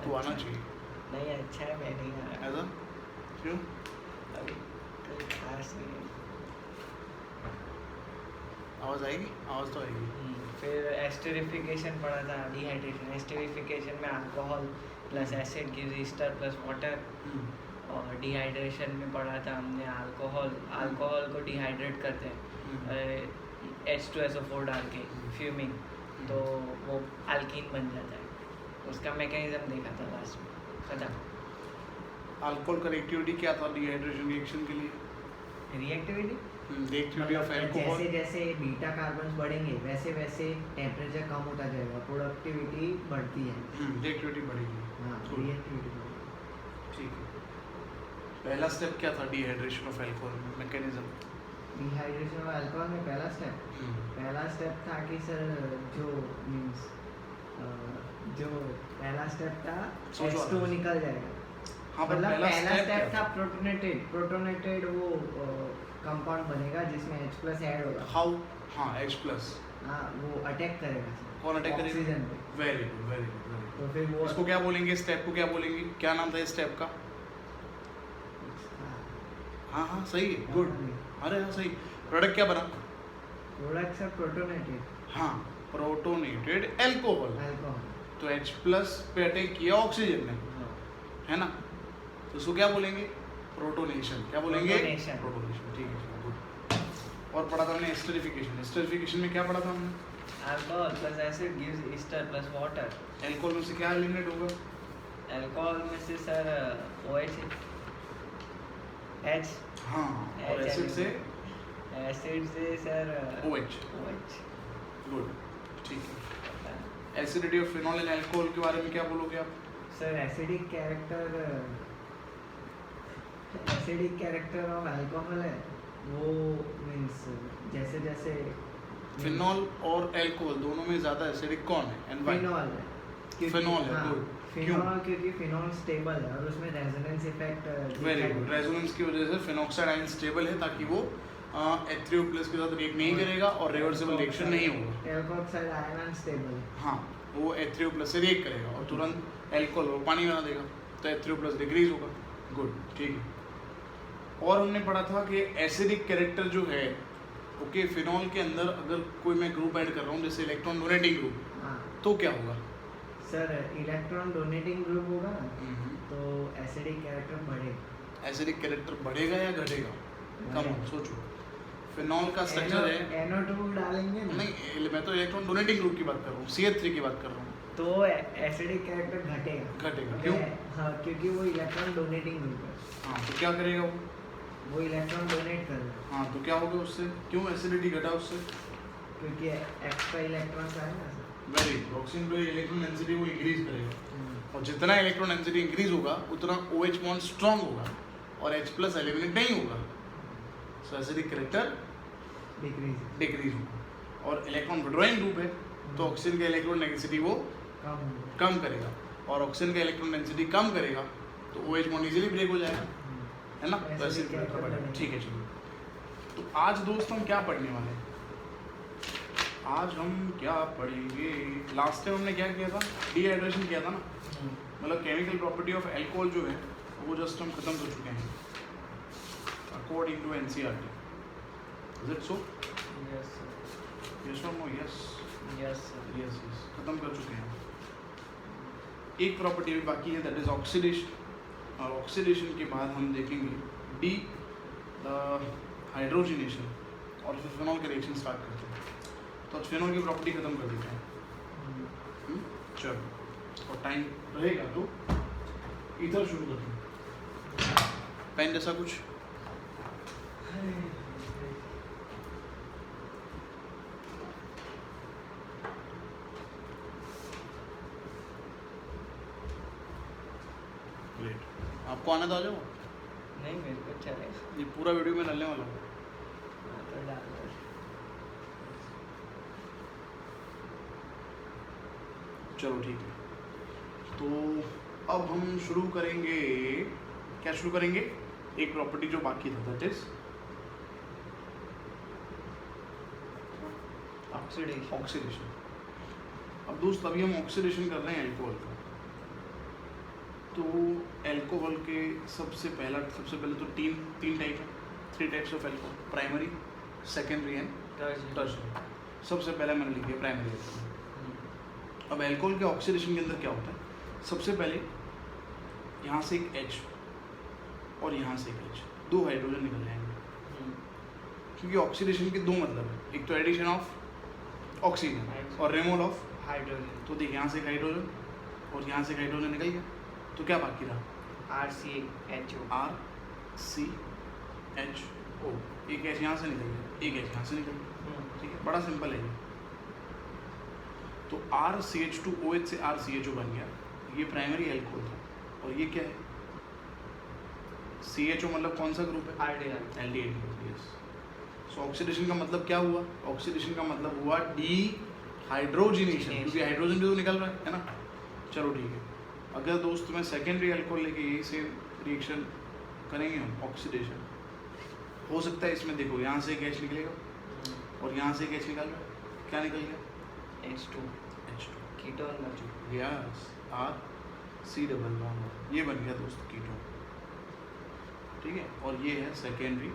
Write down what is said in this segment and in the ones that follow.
तू आना चाहिए। नहीं अच्छा है, मैं नहीं आ रहा ऐसा क्यों? अभी, कोई खास नहीं है। आवाज़ आएगी? आवाज़ तो आएगी। फिर एस्टरिफिकेशन पढ़ा था, डिहाइड्रेशन। एस्टरिफिकेशन में alcohol plus acid gives Easter plus water. और डिहाइड्रेशन में पढ़ा था हमने अल्कोहल को डिहाइड्रेट करते हैं H2SO4 डाल के फ्यूमिंग, तो वो अल्कीन बन जाता है। उसका मैकेनिज्म देखा था लास्ट में, खत्म। अल्कोहल का रिएक्टिविटी क्या था डिहाइड्रेशन रिएक्शन के लिए? रिएक्टिविटी रिएक्टिविटी ऑफ अल्कोहल, जैसे जैसे बीटा कार्बन्स बढ़ेंगे वैसे वैसे टेम्परेचर कम होता जाएगा, प्रोडक्टिविटी बढ़ती है। रिएक्टिविटी बढ़ेगी। हाँ, Cool. रिएक्टिविटी बढ़ेगी। ठीक है। पहला स्टेप क्या था डिहाइड्रेशन ऑफ अल्कोहल में, मैकेनिज्म? डिहाइड्रेशन ऑफ अल्कोहल में पहला स्टेप था कि सर जो मींस जो पहला स्टेप था H2 निकल जाएगा। हाँ, पर मतलब पहला step स्टेप क्या था प्रोटोनेटेड वो कंपाउंड बनेगा जिसमें H+ ऐड होगा। हाउ? हाँ, H+। हाँ, वो अटैक करेगा। कौन अटैक करेगा? ऑक्सीजन पे। Very good, very good, very तो फिर वो गुड। इसको क्या बोलेंगे, स्टेप को क्या बोलेंगे, क्या नाम था इस स्टेप का? हाँ हाँ सही है, गुड। अरे हाँ सही। प्रोडक्ट क्या बना? प्रोडक्ट सब प्रोटोनेटेड। हाँ, प्रोटोनेटेड अल्कोहल। तो H+ पे अटैक किया ऑक्सीजन ने, है ना? तो उसको क्या बोलेंगे? प्रोटोनेशन। क्या बोलेंगे? प्रोटोनेशन। प्रोटोनेशन, ठीक है, गुड। और पढ़ा था हमने एस्टरिफिकेशन। एस्टरिफिकेशन में क्या पढ़ा था हमने? Alcohol plus acid gives Easter plus water. Alcohol में से क्या एलिमिनेट होगा? अल्कोहल में से सर OH, H। हाँ, और एसिड से एसिड से सर OH। OH। गुड, ठीक है। Acidity of phenol in alcohol के बारे में क्या बोलोगे आप? Sir acidic character of alcohol है वो, मींस जैसे जैसे फिनॉल और अल्कोहल दोनों में ज्यादा एसिडिक कौन है? And why? फिनॉल है। फिनॉल है, हाँ, गुड। फिनॉल क्योंकि फिनॉल स्टेबल है और उसमें resonance effect. Very good. Resonance की वजह से फिनॉक्साइड आयन स्टेबल है ताकि वो H3O+ के साथ रिएक्ट नहीं करेगा और रिवर्सिबल रिएक्शन नहीं होगा। एल्कोक्साइड आयन अनस्टेबल है। हाँ, वो H3O+ से रिएक्ट करेगा और तुरंत अल्कोहल वो पानी बना देगा, तो H3O+ डिक्रीज होगा। गुड, ठीक है। और हमने पढ़ा था कि एसिडिक कैरेक्टर जो है, ओके, फिनॉल के अंदर अगर कोई मैं ग्रुप ऐड कर रहा हूँ जैसे इलेक्ट्रॉन डोनेटिंग ग्रुप, हाँ तो क्या होगा? सर इलेक्ट्रॉन डोनेटिंग ग्रुप होगा ना, तो एसिडिक कैरेक्टर बढ़ेगा। एसिडिक कैरेक्टर बढ़ेगा या घटेगा? कम ऑन, सोचो। फिनॉल का स्ट्रक्चर है, NO2 डालेंगे ना, नहीं, मैं तो इलेक्ट्रॉन डोनेटिंग ग्रुप की बात कर रहा हूँ, CH3 की बात कर रहा हूँ। तो एसिडिक कैरेक्टर घटेगा। घटेगा, क्यों? हाँ, क्योंकि वो इलेक्ट्रॉन डोनेटिंग ग्रुप है, हाँ, तो क्या करेगा वो इलेक्ट्रॉन डोनेट करेगा। हाँ, तो क्या होगा उससे? क्यों एसिडिटी घटा उससे? क्योंकि एक्स्ट्रा इलेक्ट्रॉन्स आए ना सर। Very good. ऑक्सीजन पे इलेक्ट्रॉन डेंसिटी वो इंक्रीज करेगा, और जितना इलेक्ट्रॉन डेंसिटी इंक्रीज होगा उतना OH बॉन्ड स्ट्रांग होगा और H+ एलिमिनेट नहीं होगा, सो एसिडिक कैरेक्टर डिक्रीज होगा। और इलेक्ट्रॉन विड्रॉइंग ग्रुप है तो ऑक्सीजन का इलेक्ट्रॉन डेंसिटी वो कम करेगा, और ऑक्सीजन का इलेक्ट्रॉन डेंसिटी कम करेगा तो OH बॉन्ड इजीली ब्रेक हो जाएगा, है ना? तो एसिडिक कैरेक्टर बढ़ेगा। ठीक है, चलिए। तो आज दोस्त हम क्या पढ़ने वाले हैं? आज हम क्या पढ़ेंगे? लास्ट टाइम हमने क्या किया था? डिहाइड्रेशन किया था ना, मतलब केमिकल प्रॉपर्टी ऑफ अल्कोहल जो है वो जस्ट हम खत्म कर चुके हैं according to NCERT। Is it so? Yes sir. Yes और no? Yes yes sir. Yes, खत्म कर चुके हैं। एक प्रॉपर्टी भी बाकी है, दैट इज ऑक्सीडेशन। और ऑक्सीडेशन के बाद हम देखेंगे हाइड्रोजनेशन, और फिर फिनॉल के रिएक्शन स्टार्ट करते हैं। तो फिनॉल की प्रॉपर्टी खत्म कर देते हैं। चलो, और टाइम रहेगा तो इधर शुरू करते हैं। पेन जैसा कुछ? ग्रेट। आपको आना तो आ जाओ। नहीं, मेरे को चलेगा। ये पूरा वीडियो में डालने वाला हूँ। तो डाल दो। चलो ठीक है, तो अब हम शुरू करेंगे। क्या शुरू करेंगे? एक प्रॉपर्टी जो बाकी था, दैट इज ऑक्सीडेशन। ऑक्सीडेशन। अब दोस्त अभी हम ऑक्सीडेशन कर रहे हैं अल्कोहल का, तो अल्कोहल के सबसे पहले तो तीन टाइप है, 3 types of alcohol, primary, secondary and tertiary. सबसे पहले मैंने लिखी है प्राइमरी अल्कोहल। अब अल्कोहल के ऑक्सीडेशन के अंदर क्या होता है, सबसे पहले यहाँ से एक H और यहाँ से एक H, 2 हाइड्रोजन निकल जाएंगे, क्योंकि ऑक्सीडेशन के 2 मतलब है, एक तो एडिशन ऑफ ऑक्सीजन और रिमूवल ऑफ हाइड्रोजन। तो देखिए यहाँ से एक हाइड्रोजन और यहाँ से एक हाइड्रोजन निकल गया, तो क्या बाकी रहा, RCHO। RCHO, एक H यहाँ से निकल गया, एक H यहाँ से निकल गया, ठीक है, बड़ा सिंपल है ये। तो RCH2OH से RCHO बन गया, ये प्राइमरी अल्कोहल था। और ये क्या है, CHO मतलब कौन सा ग्रुप है, एल्डिहाइड ग्रुप। यस, सो ऑक्सीडेशन का मतलब क्या हुआ, ऑक्सीडेशन का मतलब हुआ डीहाइड्रोजिनेशन, क्योंकि हाइड्रोजन भी तो निकल रहा है ना। चलो ठीक है, अगर दोस्त मैं सेकेंडरी अल्कोहल लेके यही से रिएक्शन करेंगे हम, ऑक्सीडेशन हो सकता है इसमें, देखो यहाँ से एक H निकलेगा और यहाँ से एक H निकल रहा है, क्या निकल गया, H2 कीटोन बन चुका। यस, RC डबल बॉन्ड, ये बन गया दोस्त कीटोन, ठीक है। और ये है सेकेंडरी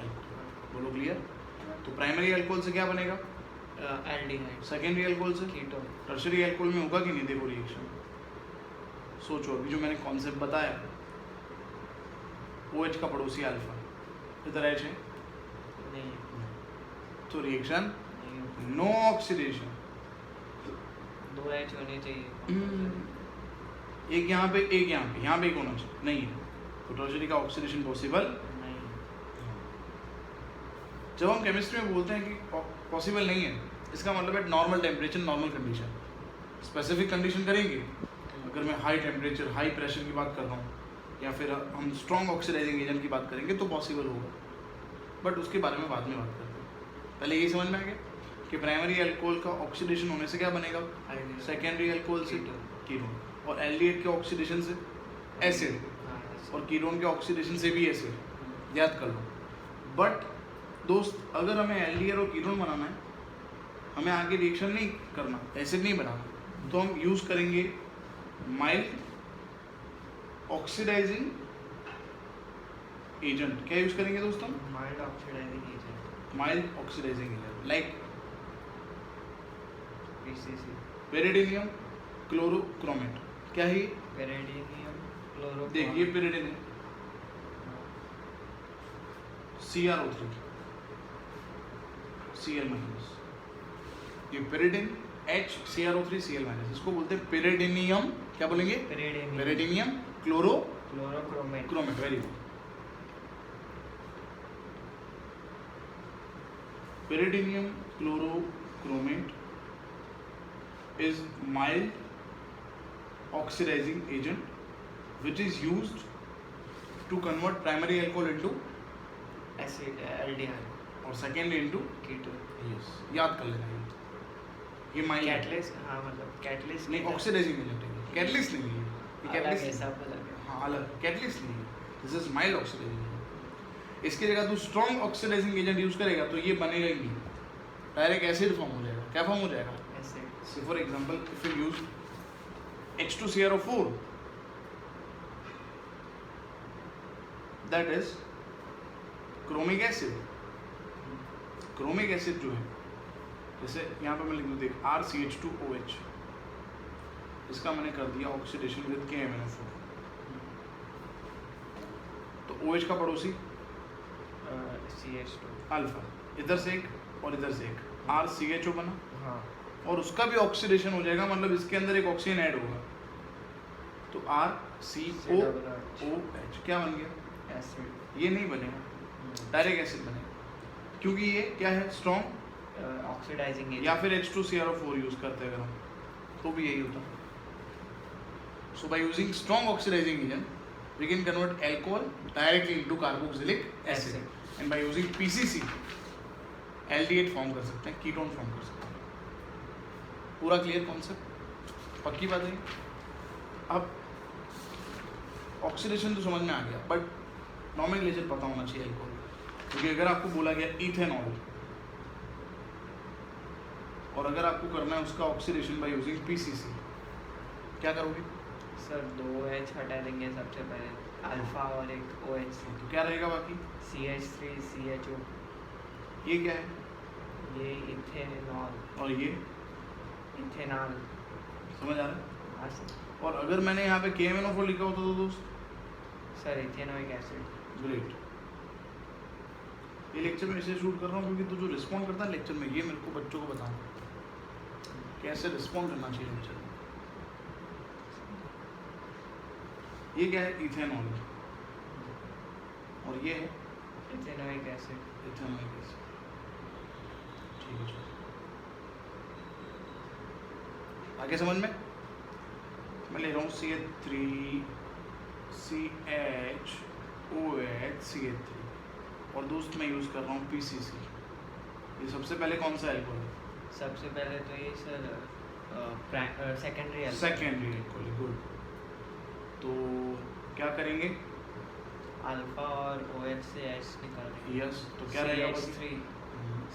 अल्कोहल, बोलो क्लियर। तो प्राइमरी अल्कोहल से क्या बनेगा, एल्डिहाइड। सेकेंडरी अल्कोहल से कीटोन। टर्शियरी अल्कोहल में होगा कि नहीं, देखो रिएक्शन सोचो, अभी जो मैंने कॉन्सेप्ट बताया, OH का पड़ोसी अल्फा, इधर H है, नहीं, तो रिएक्शन नहीं, नो ऑक्सीडेशन, 2 H होने चाहिए। एक यहाँ पे एक यहाँ पे एक होना चाहिए, नहीं है, तो टर्शियरी का ऑक्सीडेशन पॉसिबल नहीं। जब हम केमिस्ट्री में बोलते हैं कि पॉसिबल नहीं है, इसका मतलब है normal temperature, normal condition. Specific condition करेंगे, अगर मैं हाई टेम्परेचर, हाई प्रेशर की बात कर रहा हूँ, या फिर हम स्ट्रॉन्ग ऑक्सीडाइजिंग एजेंट की बात करेंगे तो पॉसिबल होगा, बट उसके बारे में बाद में बात करते हैं। पहले ये समझ में आ गया कि प्राइमरी अल्कोहल का ऑक्सीडेशन होने से क्या बनेगा, सेकेंडरी अल्कोहल से कीटोन, और एल्डिहाइड के ऑक्सीडेशन से एसिड, और कीटोन के ऑक्सीडेशन से भी एसिड, याद कर लो। बट दोस्त, अगर हमें एल्डिहाइड और कीटोन बनाना है, हमें आगे रिएक्शन नहीं करना, एसिड नहीं बनाना, तो हम यूज़ करेंगे माइल्ड ऑक्सीडाइजिंग एजेंट। क्या यूज़ करेंगे दोस्तों, mild oxidizing agent, mild oxidizing agent, like PCC, pyridinium chlorochromate. क्या है ये, पेरिडिनियम क्लोरोक्रोम। देखिए पेरिडिनियम CrO3 Cl-, ये पेरिडिन HCrO3 Cl-, इसको बोलते हैं पेरिडिनियम, क्या बोलेंगे, pyridinium chlorochromate. Chromate, very good. Pyridinium chlorochromate is mild oxidizing agent which is used to convert primary alcohol into acid, aldehyde और secondary into कीटोन। yes, याद कर लेना ये mild कैटलिस्ट, हाँ मतलब कैटलिस्ट नहीं, ऑक्सीडाइजिंग एजेंट है, कैटलिस्ट नहीं है ये, अलग है, सब अलग है। हाँ अलग, कैटलिस्ट नहीं है, this is mild oxidizing agent. इसकी जगह तू स्ट्रॉन्ग ऑक्सीडाइजिंग एजेंट यूज करेगा तो ये बनेगा ही नहीं, डायरेक्ट एसिड फॉर्म हो जाएगा। क्या फॉर्म हो जाएगा, acid. So for example, if you use H2CrO4, that is chromic acid. Chromic acid जो है, जैसे यहाँ पे मैं लिख दूँ, देख RCH2OH, इसका मैंने कर दिया ऑक्सीडेशन विद KMnO4, तो OH का पड़ोसी CH2 अल्फा, इधर से एक और इधर से एक, RCHO बना, हाँ, और उसका भी ऑक्सीडेशन हो जाएगा, मतलब इसके अंदर एक ऑक्सीजन ऐड होगा, तो RCOOH क्या बन गया, एसिड। ये नहीं बनेगा, डायरेक्ट एसिड बनेगा, क्योंकि ये क्या है, स्ट्रॉन्ग ऑक्सीडाइजिंग एजेंट। या फिर H2CrO4 यूज करते हैं अगर हम, तो भी यही होता है। So by using strong oxidizing agent we can convert alcohol directly into carboxylic acid, and by using PCC aldehyde form कर सकते हैं, कीटोन फॉर्म कर सकते हैं। पूरा क्लियर कॉन्सेप्ट, पक्की बात है। अब ऑक्सीडेशन तो समझ में आ गया, बट नॉमेनक्लेचर पता होना चाहिए अल्कोहल, क्योंकि अगर आपको बोला गया इथेनॉल और अगर आपको करना है उसका ऑक्सीडेशन बाय यूजिंग PCC, क्या करोगे, सर 2H हटा देंगे सबसे पहले, अल्फा और एक OH, तो क्या रहेगा बाकी? CH3 CHO, ये क्या है? ये इथेनॉल, और ये इथेनॉल। समझ आ रहा है? हाँ सर। और अगर मैंने यहाँ पे KMNO4 लिखा होता तो दोस्त, सर इथेनोइक एसिड। ग्रेट। ये लेक्चर में इसलिए शूट कर रहा हूँ क्योंकि तू जो रिस्पॉन्ड करता है लेक्चर में, ये मेरे को बच्चों को बताना कैसे रिस्पॉन्ड करना चाहिए लेक्चर में। ये क्या है? इथेनॉल। और ये है इथेनोइक एसिड। Ethanoic acid. ठीक है, चलो आगे समझ में। मैं ले रहा हूँ CH3CHOH CH3 और दोस्त मैं यूज़ कर रहा हूँ PCC। ये सबसे पहले कौन सा एल्कोहल है? सबसे पहले तो ये sir secondary secondary alcohol. Good. तो क्या करेंगे? अल्फा और OH से H निकाल देंगे। यस, तो क्या रहेगा? CH3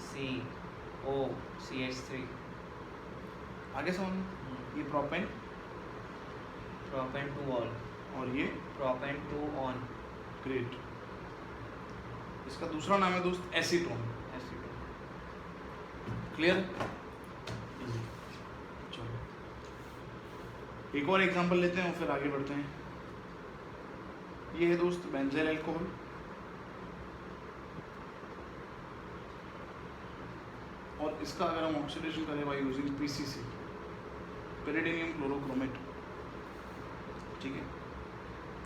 CO CH3। आगे समझ में। ये प्रोपेन प्रोपेन 2 ऑल और ये प्रोपेन 2 ऑन। ग्रेट। इसका दूसरा नाम है दोस्त एसीटोन। एसिड। क्लियर? चलो एक और एग्जांपल लेते हैं और फिर आगे बढ़ते हैं। ये है दोस्त बेंजील अल्कोहल। और इसका अगर हम ऑक्सीडेशन करें बाय यूजिंग PCC, पेरिडोनियम क्लोरोक्रोमेट, ठीक है,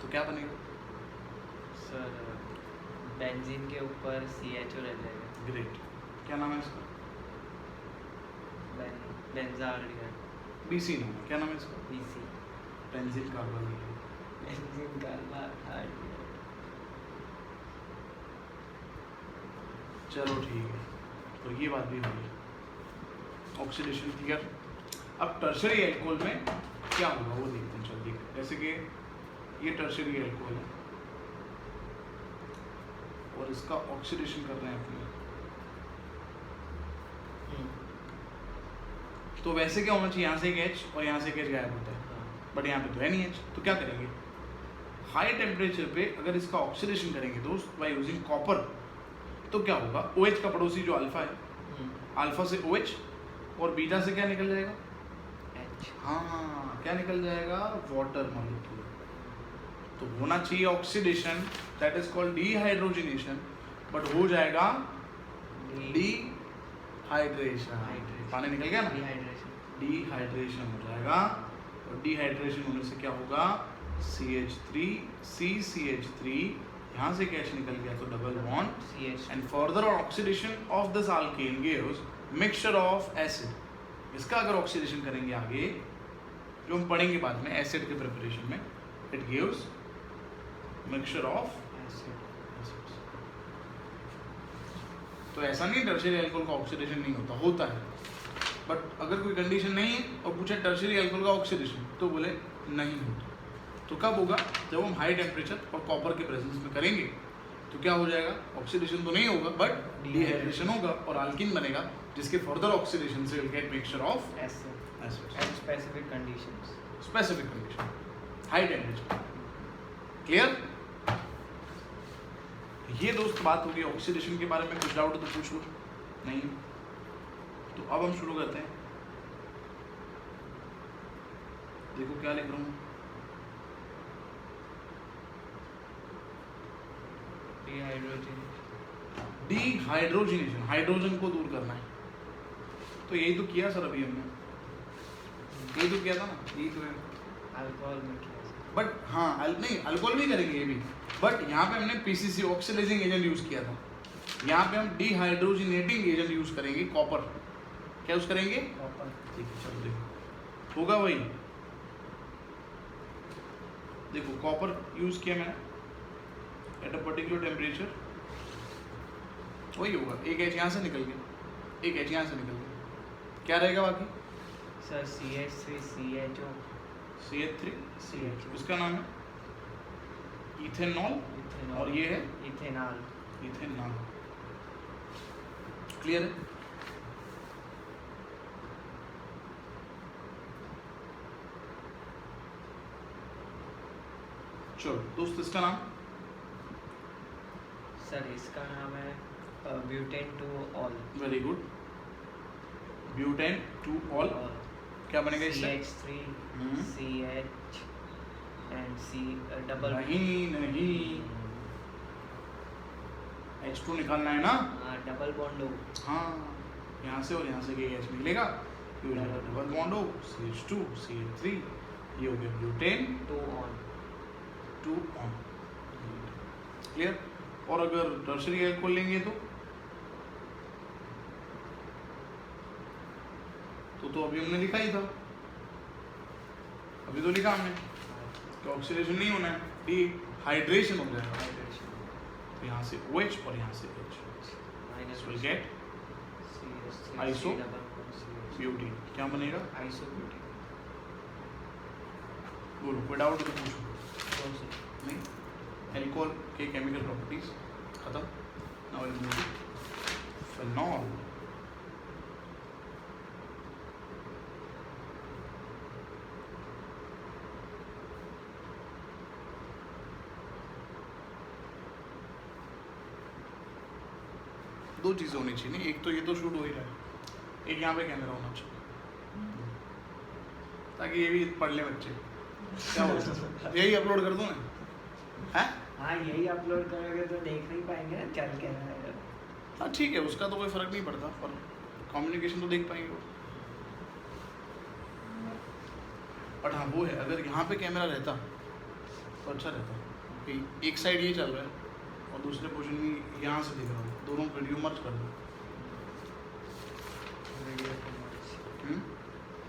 तो क्या बनेगा? सर बेंजीन के ऊपर CHO रह जाएगा। ग्रेट। क्या नाम है इसका? बेंजाल्डिहाइड। BC नाम है। क्या नाम है इसका? BC। बेंजील कार्बोनेट। Benzene carbohydrate. चलो ठीक है, तो ये बात भी होगी। Oxidation clear. अब टर्शरी एल्कोहल में क्या होगा वो देखते हैं। चल देख, जैसे कि ये टर्शरी एल्कोहल है और इसका ऑक्सीडेशन कर रहे हैं अपने, तो वैसे क्या होना चाहिए? यहाँ से एक H और यहाँ से एक H गायब होता है, बट यहाँ पे तो है नहीं H। तो क्या करेंगे? हाई टेम्परेचर पे अगर इसका ऑक्सीडेशन करेंगे दोस्त बाय यूजिंग कॉपर, तो क्या होगा? OH का पड़ोसी जो अल्फा है, अल्फा से OH और बीटा से क्या निकल जाएगा? H। हाँ, क्या निकल जाएगा? Water molecule. तो होना चाहिए oxidation, that is called dehydrogenation, but हो जाएगा डिहाइड्रेशन। पानी निकल गया ना, डिहाइड्रेशन। डिहाइड्रेशन हो जाएगा। और डिहाइड्रेशन होने से क्या होगा? CH3 यहाँ से कैच निकल गया तो double bond CH। And further oxidation of this alkane gives mixture of acid. इसका अगर ऑक्सीडेशन करेंगे आगे, जो हम पढ़ेंगे बाद में एसिड के प्रिपरेशन में, it gives mixture of acid. Acids. तो ऐसा नहीं टर्शियरी अल्कोहल का ऑक्सीडेशन नहीं होता, होता है, बट अगर कोई कंडीशन नहीं है और पूछे टर्शियरी अल्कोहल का ऑक्सीडेशन, तो बोले नहीं होता। तो कब होगा? जब हम हाई टेम्परेचर और कॉपर के प्रेजेंस में करेंगे, तो क्या हो जाएगा? ऑक्सीडेशन तो नहीं होगा, बट डिहाइड्रेशन होगा और अल्कीन बनेगा, जिसके फर्दर ऑक्सीडेशन से will get mixture of acid acids. And specific conditions. Specific condition, high temperature. Clear? ये दोस्त बात होगी ऑक्सीडेशन के बारे में। कुछ डाउट तो पूछ लो। नहीं तो अब हम शुरू करते हैं। देखो क्या लिख रहा हूँ। डिहाइड्रोजनेशन, हाइड्रोजन को दूर करना है। तो यही तो किया सर अभी हमने, यही तो किया था ना, यही तो है। अल्कोहल में किया सर। बट हाँ नहीं, अल्कोहल भी करेंगे ये भी, बट यहाँ पे हमने PCC ऑक्सीडाइजिंग एजेंट यूज किया था। यहाँ पे हम डिहाइड्रोजनेटिंग एजेंट यूज करेंगे, कॉपर। क्या यूज करेंगे? कॉपर। ठीक है, चलो देखो होगा वही। देखो कॉपर यूज किया मैंने एट अ पर्टिकुलर टेम्परेचर, वही होगा। एक H यहाँ से निकल गया, एक H यहाँ से निकल गया, क्या रहेगा बाकी? Sir CH3 CHO CH3 CHO। उसका नाम है इथेनॉल और ये है इथेनॉल। इथेनॉल। क्लियर है? चलो दोस्त इसका नाम सर इसका नाम है butane two all. Very good, butane two all. क्या बनेगा इससे? CH3 CH and C double नहीं H2 निकालना है ना। डबल बॉन्ड हो। हाँ, यहाँ से और यहाँ से H निकलेगा, ये हो जाएगा डबल बॉन्ड हो, CH2 CH3, ये हो गया ब्यूटेन टू ऑन। क्लियर। और अगर टर्शरी अल्कोहल लेंगे तो अभी हमने लिखा ही था, अभी तो लिखा हमने कि ऑक्सीडेशन नहीं होना है, डिहाइड्रेशन हो जाएगा। तो यहाँ से OH और यहाँ से H, minus will get isobutene. क्या बनेगा? Isobutane. बोलो, कोई डाउट तो पूछो। नहीं, एल्कोहल के केमिकल प्रॉपर्टीज खत्म। Now will move to phenol. दो चीज़ें होनी चाहिए, नहीं एक तो ये तो शूट हो ही रहा है, एक यहाँ पे कैमरा होना चाहिए ताकि ये भी पढ़ ले बच्चे। क्या हो यही अपलोड कर दूँ ना? हैं? हाँ यही अपलोड करोगे तो देख नहीं पाएंगे ना चल के रहेगा। हाँ ठीक है, उसका तो कोई फर्क नहीं पड़ता, पर कम्युनिकेशन तो देख पाएंगे वो। बट हाँ वो है, अगर यहाँ पे कैमरा रहता तो अच्छा रहता कि एक साइड ये चल रहा है और दूसरे पोर्शन में यहाँ से दिख रहा हूँ, दोनों वीडियो मर्ज कर दो। वीडियो को मर्ज, हम्म?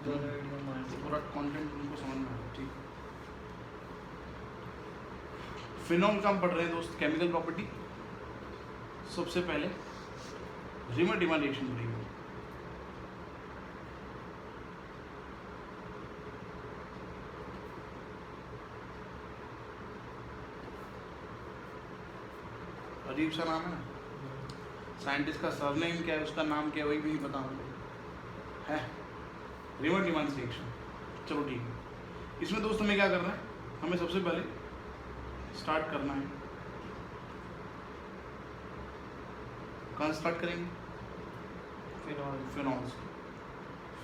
दोनों वीडियो मर्ज। पूरा कंटेंट उनको समझ में आया। ठीक, फिनॉल का हम पढ़ रहे हैं दोस्त, केमिकल प्रॉपर्टी। सबसे पहले रिमर डिमांड रिएक्शन करेंगे। अजीब सा नाम है ना, साइंटिस्ट का सरनेम क्या है, उसका नाम क्या है, वही भी नहीं पता हमको है। रिमर डिमांड रिएक्शन, चलो ठीक है। इसमें दोस्त हमें क्या करना है, हमें सबसे पहले स्टार्ट करना है, कहाँ स्टार्ट करेंगे? फिनॉल। फिनॉल से।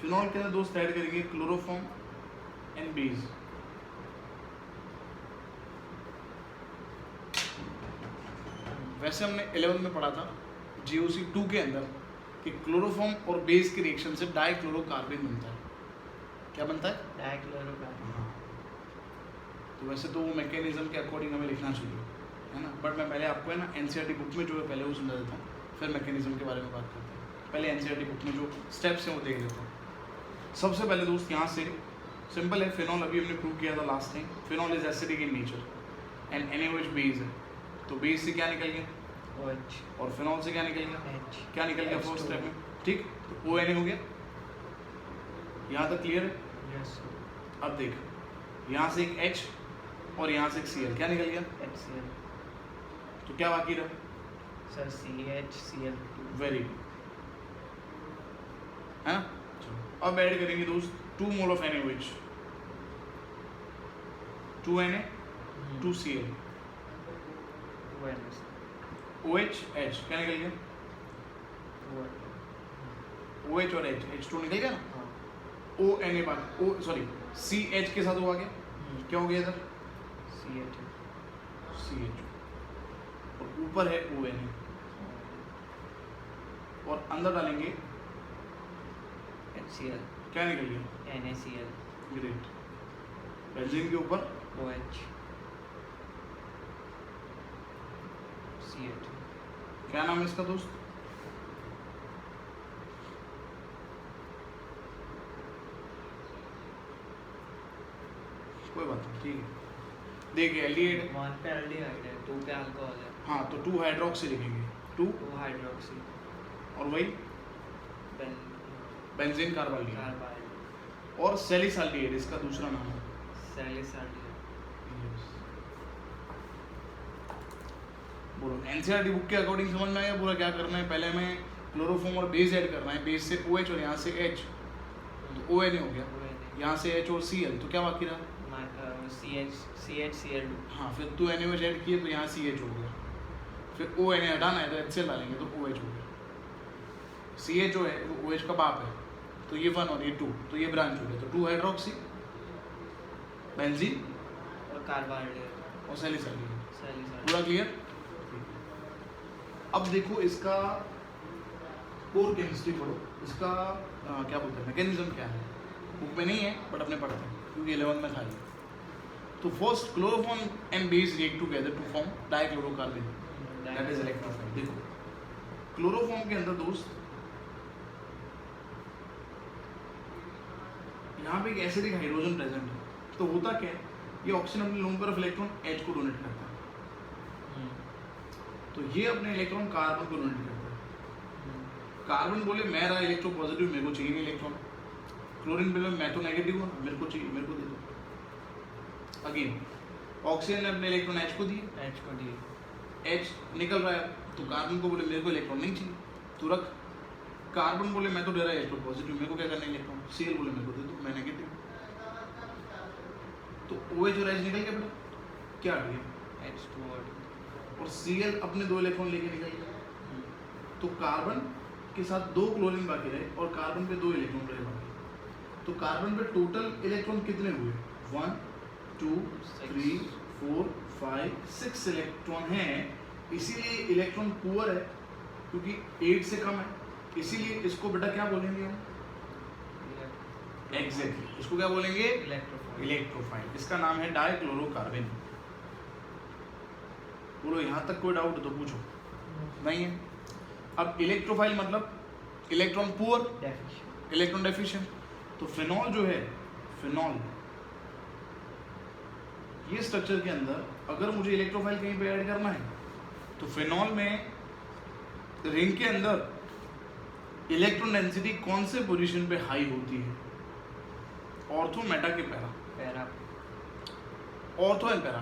फिनॉल के अंदर दोस्त ऐड करेंगे क्लोरोफॉर्म एंड बेस। वैसे हमने 11th में पढ़ा था GOC 2 के अंदर कि क्लोरोफॉर्म और बेस के रिएक्शन से डाइक्लोरोकार्बन बनता है। क्या बनता है? डाइक्लोरोकार्बन। हाँ, तो वैसे तो वो मैकेनिज्म के अकॉर्डिंग हमें लिखना चाहिए, है ना, बट मैं पहले आपको है ना NCERT बुक में जो है पहले वो समझा देता हूँ, फिर मैकेनिज्म के बारे में बात करते हैं। पहले NCERT बुक में जो स्टेप्स हैं वो देख लेता हूँ। सबसे पहले दोस्त यहाँ से सिंपल है, फिनॉल अभी हमने प्रूव किया था last time. Phenol is acidic in nature and NaOH base है, तो बेस से क्या निकल गया? OH। और फिनॉल से क्या निकल गया? H। क्या निकल गया फर्स्ट स्टेप में? ठीक, तो ONA हो गया। यहाँ तक क्लियर है? यस। अब देख, यहाँ से एक H और यहाँ से एक Cl, क्या निकल गया? HCl। तो क्या बाकी रहा? Sir CHCl2। वेरी गुड, है ना। चलो अब ऐड करेंगे दोस्त 2 mole of NaOH, 2 Na 2 Cl, OH H, क्या निकल गया? OH और H, H2 निकल गया ना। ONA बाकी, O सॉरी CH के साथ वो आ गया, क्या हो गया इधर? CH, और ऊपर है ONA, और अंदर डालेंगे HCl। क्या निकल गया? NaCl। ग्रेट। बेंजीन के ऊपर OH। CH। क्या नाम है इसका दोस्त? कोई बात नहीं, ठीक है। देखिए एल्डिहाइड, 1 पे एल्डिहाइड है, 2 पे अल्कोहल है, हाँ तो 2 हाइड्रोक्सी लिखेंगे, 2 हाइड्रोक्सी और वही बेंजीन कार्बाइड, कार्बाइड। और सैलिसाल्डिहाइड इसका दूसरा नाम है। सैलिसाल्डिहाइड। बोलो NCERT बुक के अकॉर्डिंग समझ में आया पूरा क्या करना है? पहले हमें क्लोरोफॉर्म और बेस ऐड करना है, बेस से OH और यहाँ से H, तो ONA हो गया, यहाँ से H और Cl, तो क्या बाकी रहा? CH Cl2। हाँ, फिर टू NaOH ऐड किए तो यहाँ CH हो गया, फिर ONA हटाना है तो HCl डालेंगे तो OH हो गया। CH जो है वो OH का बाप है, तो ये 1 और ये 2, तो ये ब्रांच हो गया, तो 2 हाइड्रोक्सी बेंजीन और कार्बोहाइड्रेट और सैलिसाइलिन। सैलिसाइलिन। पूरा क्लियर? अब देखो इसका कोर केमिस्ट्री पढ़ो, इसका क्या बोलते हैं मैकेनिज्म क्या है, बुक में नहीं है बट अपने पढ़ते हैं क्योंकि 11 में था ये। तो first chloroform and base react together to form dichlorocarbon, that is electrophile. देखो क्लोरोफॉर्म के अंदर दोस्त यहाँ पे एक एसिडिक हाइड्रोजन प्रेजेंट है, तो होता क्या है, ये ऑक्सीजन अपने लोन पर इलेक्ट्रॉन H को डोनेट करता है, तो ये अपने इलेक्ट्रॉन कार्बन को डोनेट करता है। कार्बन बोले मैं रहा इलेक्ट्रो पॉजिटिव, मेरे को चाहिए इलेक्ट्रॉन। क्लोरीन बोले मैं तो नेगेटिव हूँ, मेरे को चाहिए, मेरे को दे दो। अगेन ऑक्सीजन ने अपने इलेक्ट्रॉन H को दिए, H को दिए, H निकल रहा है, तो कार्बन को बोले मेरे को इलेक्ट्रॉन नहीं चाहिए, तो रख। कार्बन बोले मैं तो दे रहा है इलेक्ट्रो पॉजिटिव, मेरे को क्या करना है इलेक्ट्रॉन। Cl बोले मेरे को दे दो, मैं नेगेटिव। तो OH और H निकल गया बेटा, क्या हट गया H2 और Cl अपने 2 इलेक्ट्रॉन लेके निकल गया, तो कार्बन के साथ 2 क्लोरीन बाकी रहे और कार्बन पे 2 इलेक्ट्रॉन रहे बाकी। तो कार्बन पे टोटल इलेक्ट्रॉन कितने हुए, 1 2 3 4 5 6 इलेक्ट्रॉन हैं, इसीलिए इलेक्ट्रॉन पुअर है क्योंकि 8 से कम है, इसीलिए इसको बेटा क्या बोलेंगे हम, एग्जैक्टली इसको क्या बोलेंगे, इलेक्ट्रोफाइल। इलेक्ट्रोफाइल। इसका नाम है डाइक्लोरोकार्बन। बोलो यहाँ तक कोई डाउट तो पूछो, नहीं है? अब इलेक्ट्रोफाइल मतलब electron poor, deficient. Electron deficient. तो फिनॉल जो है, फिनॉल ये स्ट्रक्चर के अंदर अगर मुझे इलेक्ट्रोफाइल कहीं पे ऐड करना है तो फिनॉल में रिंग के अंदर इलेक्ट्रॉन डेंसिटी कौन से पोजीशन पे हाई होती है, ऑर्थो मेटा के para, para, ortho and para.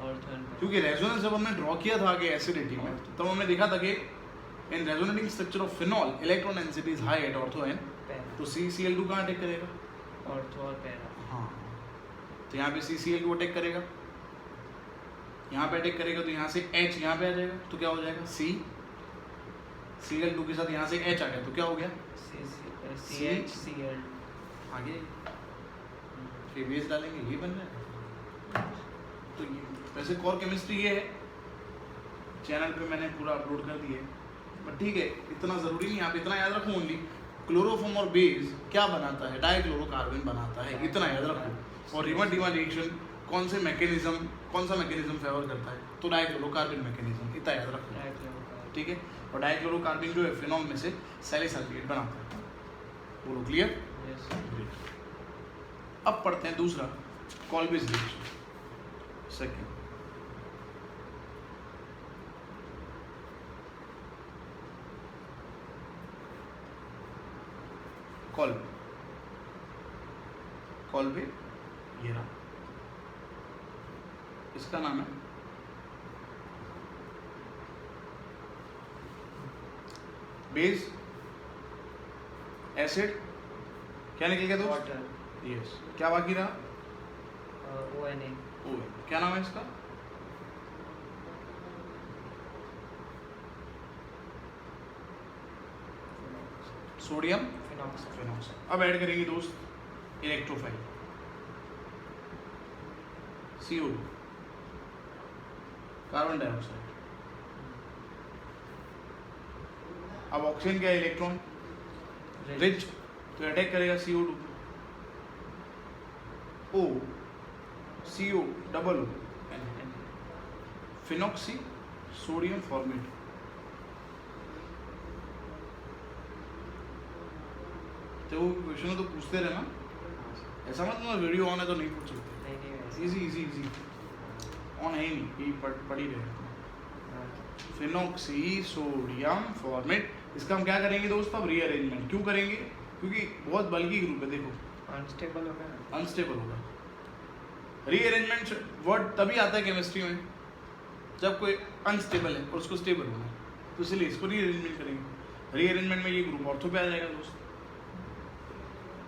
Ortho and क्योंकि रेजोनेंस जब हमने ड्रॉ किया था आगे एसिडिटी में, तब हमने देखा था कि in resonating structure of phenol electron density is high at ortho and, para, तो CCl2 कहाँ अटैक करेगा, ऑर्थो और पैरा। हाँ, तो यहाँ पे CCl2 अटैक करेगा, यहाँ पे अटैक करेगा, तो यहाँ से H यहाँ पे आ जाएगा, तो क्या हो जाएगा Cl2 के साथ यहाँ से H आ गया, तो क्या हो गया CHCl। आगे फिर बेस डालेंगे, ये बन रहा है। तो ये वैसे कोर केमिस्ट्री ये है, चैनल पे मैंने पूरा अपलोड कर दिया है, बट ठीक है इतना ज़रूरी नहीं, आप इतना याद रखो ओनली क्लोरोफॉर्म और बेस क्या बनाता है, डाइक्लोरोकार्बन बनाता है, इतना याद रखो। और रिवर्स डिमांड रिएक्शन कौन सा मैकेनिज्म फेवर करता है, तो डाइक्लोरोकार्बन मैकेनिज्म, इतना याद रखो, ठीक है। और डाइक्लोरोकार्बन जो है फिनॉल में से सैलिसाइलेट बनाता है। बोलो क्लियर? अब पढ़ते हैं दूसरा, कॉल्बिस रिएक्शन सेकेंड। कॉल्बे ये रहा, इसका नाम है बेस, एसिड, क्या निकल गया दोस्त, वाटर, यस। क्या बाकी रहा, ONA, ओ, क्या नाम है इसका, सोडियम फिनॉक्साइड। अब ऐड करेंगे दोस्त इलेक्ट्रोफाइल, CO2, कार्बन डाइऑक्साइड। अब ऑक्सीजन क्या है, इलेक्ट्रॉन रिच, तो अटैक करेगा CO2, O CO double O, phenoxy sodium format. तो क्वेश्चन तो पूछते रहना, ऐसा मत ना वीडियो ऑन है तो नहीं पूछ सकते, इजी इजी इजी ऑन है ही नहीं, ये पढ़ ही रहे। फिनॉक्सी सोडियम फॉर्मेट, इसका हम क्या करेंगे दोस्तों, अब रीअरेंजमेंट। क्यों करेंगे, क्योंकि बहुत बल्कि ग्रुप है, देखो अनस्टेबल होगा ना, अनस्टेबल होगा। रीअरेंजमेंट वर्ड तभी आता है केमिस्ट्री में जब कोई अनस्टेबल है और उसको स्टेबल होना है, तो इसलिए इसको रीअरेंजमेंट करेंगे। रीअरेंजमेंट में ये ग्रुप ऑर्थो पे आ जाएगा दोस्त,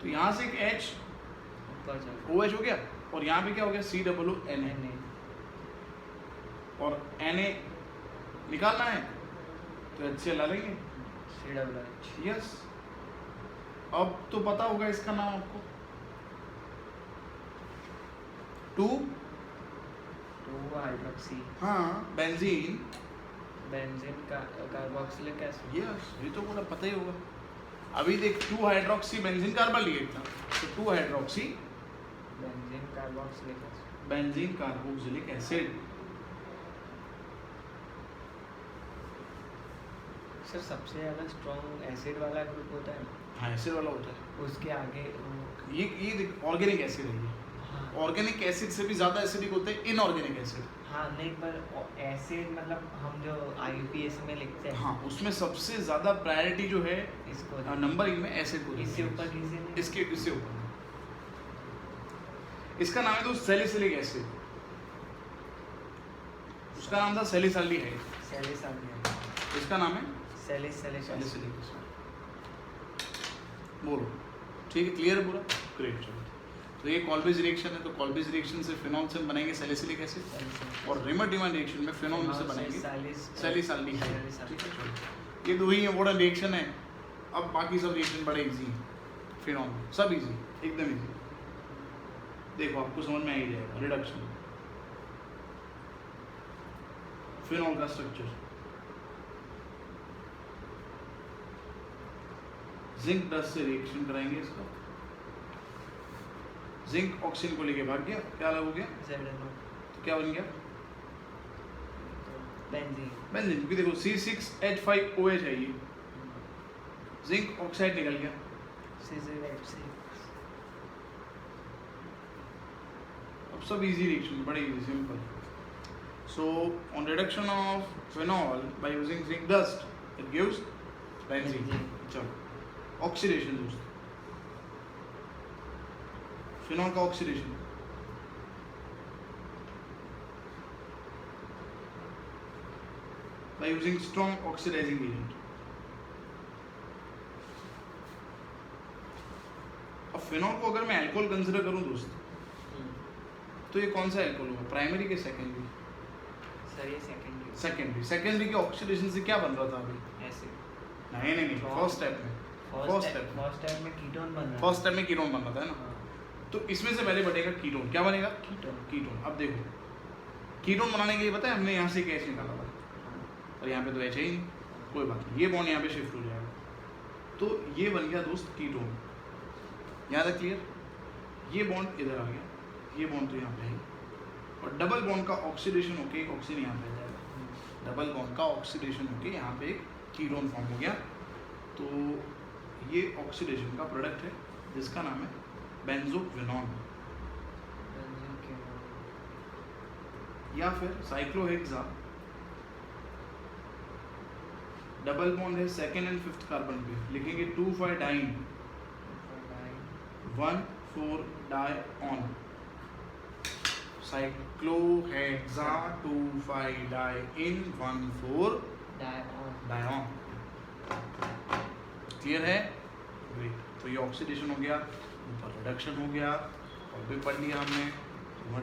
तो यहाँ से एक H ऊपर जाएगा, OH हो गया, और यहाँ पे क्या हो गया COONA, और Na निकालना है तो HCl डालेंगे। COOH। यस, अब तो पता होगा इसका नाम आपको, 2 हाइड्रोक्सी हाँ बेंजीन, बेंजीन का कार्बोक्सिलिक एसिड। यस ये तो पूरा पता ही होगा। अभी देख 2 हाइड्रोक्सी बेंजीन कार्बोक्सिलिक था, तो 2 hydroxy benzene carboxylic acid. Benzene carboxylic acid. Sir सबसे ज़्यादा स्ट्रॉन्ग एसिड वाला ग्रुप होता है, हाँ एसिड वाला होता है। उसके आगे ये देख ऑर्गेनिक एसिड है ये। हाँ ऑर्गेनिक एसिड से भी ज्यादा एसिडिक होते हैं इनऑर्गेनिक एसिड। हाँ नहीं, पर एसिड मतलब हम जो IUPAC में लिखते हैं, हाँ उसमें सबसे ज्यादा प्रायोरिटी जो है इसको नंबरिंग में एसिड को इससे ऊपर किसी ने इससे ऊपर। इसका नाम है तो सैलिसिलिक एसिड, उसका नाम था सैलिसल्डिहाइड, सैलिसल्डिहाइड, इसका नाम है सैलिसिलिक एसिड। Salicylic acid. बोलो ठीक है, क्लियर है पूरा, ग्रेट। चलो तो ये कॉल्बेज रिएक्शन है, तो कॉल्बेज रिएक्शन से फिनॉल से बनाएंगे सैलिसिलिक एसिड, और रेमर डिमांड रिएक्शन में फिनॉल से बनाएंगे सैलिसल्डिहाइड। ठीक है, चलो ये दो ही इंपॉर्टेंट रिएक्शन है। अब बाकी सब रिएक्शन बड़े इजी हैं, फिनॉल सब इजी, एकदम इजी। देखो आपको समझ में आ ही जाएगा। रिडक्शन, फिनॉल का स्ट्रक्चर, जिंक डस्ट से रिएक्शन कराएंगे इसका, जिंक ऑक्सीजन को लेके भाग गया, क्या अलग हो गया, ZNO, तो क्या बन गया बेंजीन। बेंजीन। क्योंकि देखो C6H5OH है ये, जिंक ऑक्साइड निकल गया। C6H6। अब सब इजी रिएक्शन, बड़े easy, simple. So on reduction of phenol by using zinc dust it gives benzene. चलो ऑक्सीडेशन दोस्तों, फिनॉल का oxidation, by using strong oxidizing agent। अब फिनॉल को अगर मैं अल्कोहल कंसीडर करूं दोस्त, तो ये कौन सा अल्कोहल होगा, प्राइमरी के सेकेंडरी? सर ये सेकेंडरी। सेकेंडरी के ऑक्सीडेशन से क्या बन रहा था अभी? एसिड। नहीं फर्स्ट स्टेप में, फर्स्ट स्टेप में कीटोन बन रहा है। फर्स्ट स्टेप में कीटोन बन रहा था ना, तो इसमें से पहले बनेगा कीटोन। क्या बनेगा? कीटोन। अब देखो कीटोन बनाने के लिए पता है हमने यहाँ से एक H निकाला था, और यहाँ पे तो H है ही नहीं, कोई बात नहीं, ये बॉन्ड यहाँ पे शिफ्ट हो जाएगा, तो ये बन गया दोस्त कीटोन। यहाँ तक क्लियर? ये बॉन्ड इधर आ गया, ये बॉन्ड तो यहाँ पे है, और डबल बॉन्ड का ऑक्सीडेशन होके एक ऑक्सीजन यहाँ पे आ जाएगा, डबल बॉन्ड का ऑक्सीडेशन होके यहाँ पे एक कीटोन फॉर्म हो गया। तो ये ऑक्सीडेशन का प्रोडक्ट है जिसका नाम है बेंजोक्विनोन, या फिर साइक्लोहेक्सा। डबल बॉन्ड है सेकेंड एंड फिफ्थ कार्बन पे, लिखेंगे 2,5-डाइन 1,4-डाइऑन, साइक्लोहेक्सा 2,5-डाइन 1,4-डाइऑन। क्लियर है? ग्रेट। तो ये ऑक्सीडेशन हो गया, ऊपर रिडक्शन हो गया, और भी पढ़ लिया हमने,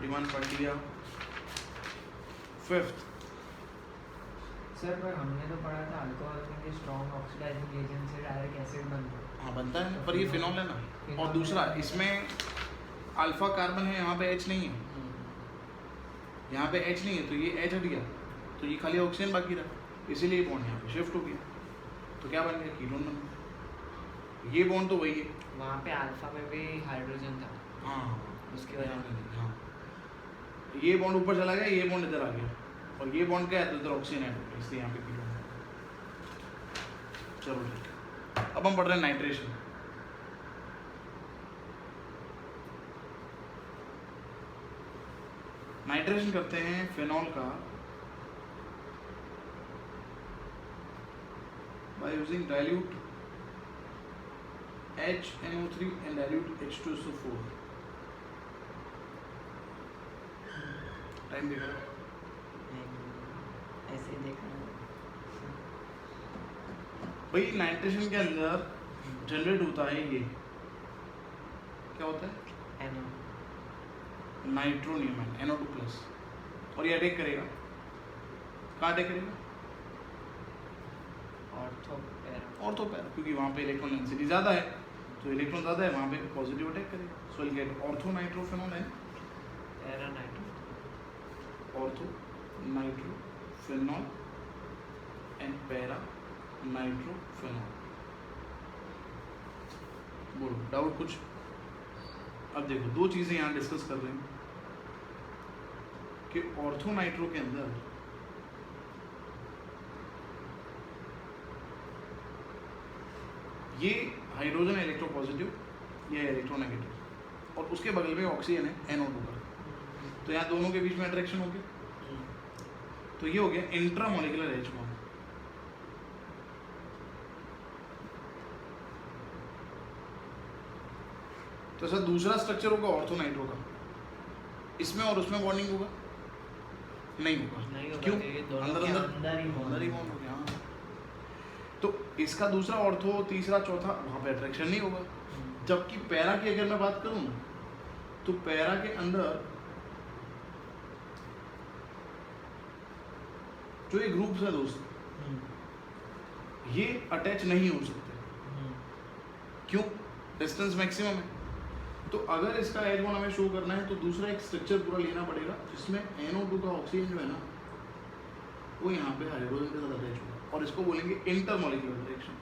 डिमांड पढ़ लिया। फिफ्थ, सर पर हमने तो पढ़ा था अल्कोहल में स्ट्रॉन्ग ऑक्सीडाइजिंग एजेंट से डायरेक्ट एसिड बनता है। हाँ बनता है, पर ये फिनॉल है ना। और दूसरा इसमें अल्फा कार्बन है, यहाँ पे H नहीं है, यहाँ पे H नहीं है, तो ये H हट गया, तो ये खाली ऑक्सीजन बाकी रहा, इसीलिए ये बॉन्ड यहाँ पे शिफ्ट हो गया, तो क्या बन गया, कीटोन बन गया। ये बॉन्ड तो वही है, वहाँ पे अल्फा में भी हाइड्रोजन था, हाँ उसकी वजह से। हाँ ये बॉन्ड ऊपर चला गया, ये बॉन्ड इधर आ गया, और ये बॉन्ड क्या है, तो इधर ऑक्सीजन ऐड हो गया, इसलिए यहाँ पे कीटोन। चलो ठीक है, अब हम पढ़ रहे हैं नाइट्रेशन। नाइट्रेशन करते हैं फिनॉल का by using dilute HNO3 and dilute H2SO4। Time देखा ऐसे देखना भाई, नाइट्रेशन के अंदर जनरेट होता है ये, क्या होता है, NO नाइट्रोनियम NO2 प्लस, और ये अटैक करेगा, कहाँ अटैक करेगा? ऑर्थो पैरा, ऑर्थो पैरा, क्योंकि वहाँ पे इलेक्ट्रॉन डेंसिटी ज़्यादा है, तो इलेक्ट्रॉन ज़्यादा है वहाँ पे पॉजिटिव अटैक करेगा. So will get ortho nitrophenol and para nitro, ortho nitrophenol and para nitrophenol. बोलो डाउट कुछ? अब देखो दो चीज़ें यहाँ डिस्कस कर रहे हैं कि ऑर्थो नाइट्रो के अंदर ये हाइड्रोजन इलेक्ट्रोपॉजिटिव, ये इलेक्ट्रोनेगेटिव, और उसके बगल में ऑक्सीजन है NO2 का, तो यहाँ दोनों के बीच में अट्रैक्शन हो गया, तो ये हो गया इंट्रामोलिकुलर H बॉन्ड. तो सर दूसरा स्ट्रक्चर होगा ऑर्थो नाइट्रो का, इसमें और उसमें बॉन्डिंग होगा? नहीं होगा. नहीं होगा, क्यों? क्योंकि दोनों अंदर के अंदर अंदर ही bond अंदर ही बॉन्ड हो गया. हाँ. तो इसका दूसरा ऑर्थो, तीसरा, चौथा, वहाँ पे अट्रैक्शन नहीं होगा. जबकि पैरा की अगर मैं बात करूँ ना, तो पैरा के अंदर जो ये ग्रुप्स है दोस्त, ये अटैच नहीं हो सकते. क्यों? डिस्टेंस मैक्सिमम है. तो अगर इसका एच बॉन्ड हमें शो करना है तो दूसरा एक स्ट्रक्चर पूरा लेना पड़ेगा जिसमें NO2 का ऑक्सीजन जो है ना वो यहाँ पे हाइड्रोजन के साथ अटैच होगा, और इसको बोलेंगे इंटरमोलिकुलर रिएक्शन.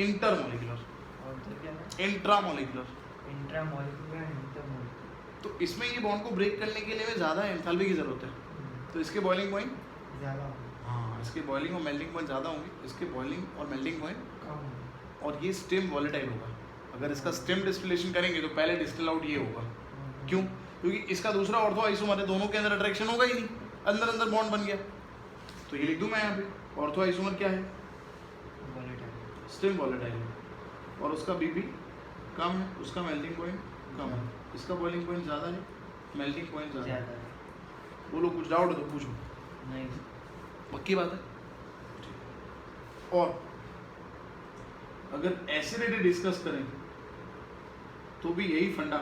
इंटरमोलिकुलर, और तो क्या है? इंट्रामोलिकुलर. Intramolecular, intermolecular. तो इसमें ये बॉन्ड को ब्रेक करने के लिए हमें ज़्यादा एंथैल्पी की ज़रूरत है. तो इसके बॉइलिंग पॉइंट ज़्यादा हाँ, इसके बॉइलिंग और मेल्टिंग पॉइंट ज़्यादा होंगे, इसके बॉइलिंग और मेल्टिंग पॉइंट कम और ये स्टेम वॉलेटाइल होगा. अगर इसका स्टेम डिस्टिलेशन करेंगे तो पहले डिस्टिल आउट ये होगा. क्यों? क्योंकि इसका दूसरा ऑर्थो आइसोमर है, दोनों के अंदर अट्रैक्शन होगा ही नहीं, अंदर अंदर बॉन्ड बन गया. तो ये लिख दूं मैं यहाँ पे, ऑर्थो आइसोमर क्या है? वोलेटाइल, स्टेम वॉलेटाइल, और उसका बीपी कम है, उसका मेल्टिंग पॉइंट कम है, इसका बॉइलिंग पॉइंट ज़्यादा है, मेल्टिंग पॉइंट ज़्यादा है. ज़्यादा है. बोलो कुछ डाउट हो तो पूछो. नहीं, पक्की बात है. और अगर एसिडिटी डिस्कस करें तो भी यही फंडा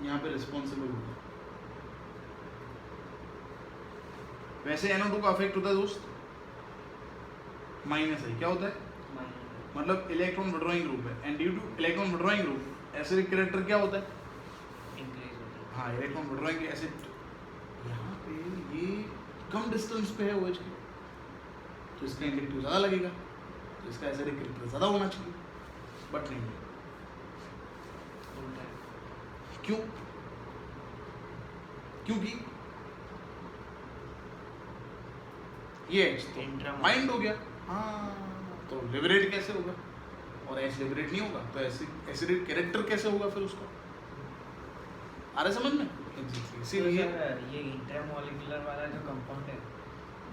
यहाँ पे रिस्पॉन्सिबल होगा. वैसे NO2 का अफेक्ट होता है दोस्त माइनस है. क्या होता है? मतलब इलेक्ट्रॉन विड्रॉइंग ग्रुप है, and due two electron withdrawing group acidic character क्या होता है? इंक्रीज होता है. हाँ, इलेक्ट्रॉन विड्रॉइंग एसिड यहाँ पे ये कम डिस्टेंस पे है OH के, तो इसका इंडेक्टिव ज़्यादा लगेगा, तो इसका एसिडिक कैरेक्टर ज़्यादा होना चाहिए, बट नहीं है. उल्टा है. क्यों? क्योंकि ये H तो Intramolecular. माइंड हो गया. हाँ, तो लिबरेट कैसे होगा? और H लिबरेट नहीं होगा तो एसिडिक कैरेक्टर कैसे होगा फिर उसका? आ रहा है समझ में? तो इसीलिए सर ये इंटरमोलिकुलर वाला जो कंपाउंड है